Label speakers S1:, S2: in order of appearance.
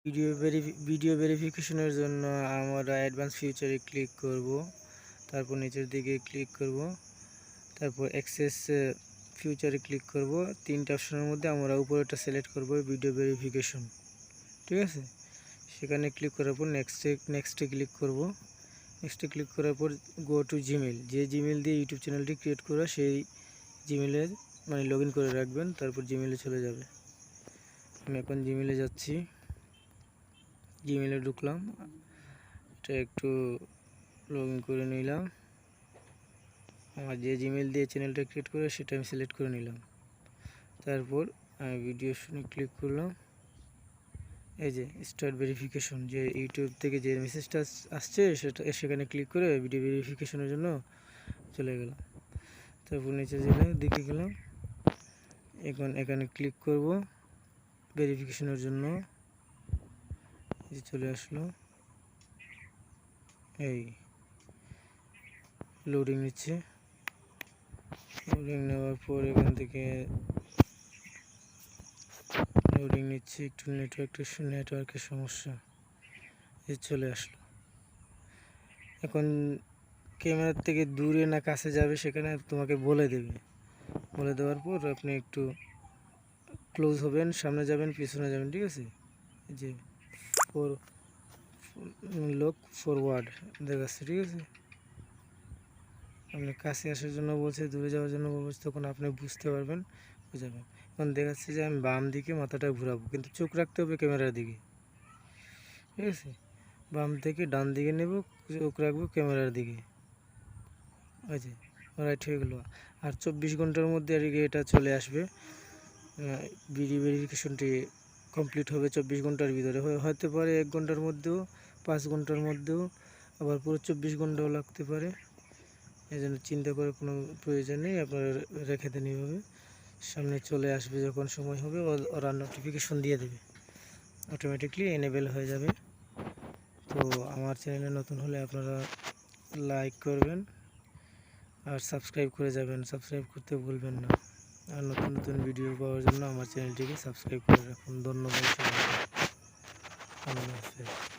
S1: Video ভেরিফিকেশনের জন্য আমরা অ্যাডভান্স ফিউচারে ক্লিক করব, তারপর নিচের দিকে ক্লিক করব, তারপর অ্যাক্সেস ফিউচারে ক্লিক করব। তিনটা অপশনের মধ্যে আমরা উপরেরটা সিলেক্ট করব, ভিডিও ভেরিফিকেশন। ঠিক আছে, সেখানে ক্লিক করার পর নেক্সটে ক্লিক করব। নেক্সটে ক্লিক করার পর গো টু জিমেল, যে জিমেল দিয়ে ইউটিউব চ্যানেলটি ক্রিয়েট করা সেই জিমেলে লগ ইন করে রাখবেন, তারপর জিমেলে চলে যাবে। আমি এখন জিমেলে যাচ্ছি, জিমেলে ঢুকলাম, এটা একটু লগ ইন করে নিলাম। আমার যে জিমেল দিয়ে চ্যানেলটা ক্রিয়েট করে সেটা আমি সিলেক্ট করে নিলাম। তারপর আমি ভিডিও শুনে ক্লিক করলাম। এই যে স্টার্ট ভেরিফিকেশন, যে ইউটিউব থেকে যে মেসেজটা আসছে সেখানে ক্লিক করে ভিডিও ভেরিফিকেশনের জন্য চলে গেলাম। তারপর নিচে দিকে গেলাম, এখন এখানে ক্লিক করব ভেরিফিকেশনের জন্য। চলে আসলো, এই লোডিং নিচ্ছে। লোডিং নেওয়ার পর এখান থেকে লোডিং নিচ্ছে, একটু নেটওয়ার্কের সমস্যা, চলে আসলো। এখন ক্যামেরার থেকে দূরে না কাছে যাবে সেখানে তোমাকে বলে দেবে। বলে দেওয়ার পর আপনি একটু ক্লোজ হবেন, সামনে যাবেন, পিছনে যাবেন। ঠিক আছে, যে লুক ফরওয়ার্ড দেখাচ্ছে। ঠিক আছে, আপনি কাছে আসার জন্য বলছে, দূরে যাওয়ার জন্য বলছে, তখন আপনি বুঝতে পারবেন, বুঝাবেন। এখন দেখাচ্ছে যে আমি বাম দিকে মাথাটা ঘুরাবো, কিন্তু চোখ রাখতে হবে ক্যামেরার দিকে। ঠিক আছে, বাম থেকে ডান দিকে নেব, চোখ রাখবো ক্যামেরার দিকে। ওই যে রাইট হয়ে গেলো। আর 24 ঘন্টার মধ্যে আর কি এটা চলে আসবে, ভিডিও ভেরিফিকেশনটি কমপ্লিট হবে 24 ঘন্টার ভিতরে। হতে পারে 1 ঘন্টার মধ্যেও, 5 ঘন্টার মধ্যেও, আবার পুরো 24 ঘন্টাও লাগতে পারে। এই জন্য চিন্তা করে কোনো প্রয়োজন নেই, আপনারা রেখে দেন এইভাবে। সামনে চলে আসবে, যখন সময় হবে ওরা নোটিফিকেশন দিয়ে দেবে, অটোমেটিকলি এনেবেল হয়ে যাবে। তো আমার চ্যানেলে নতুন হলে আপনারা লাইক করবেন আর সাবস্ক্রাইব করে যাবেন, সাবস্ক্রাইব করতে ভুলবেন না। আর নতুন নতুন ভিডিও পাওয়ার জন্য আমার চ্যানেলটিকে সাবস্ক্রাইব করে রাখুন। ধন্যবাদ সবাইকে। আল্লাহ হাফেজ।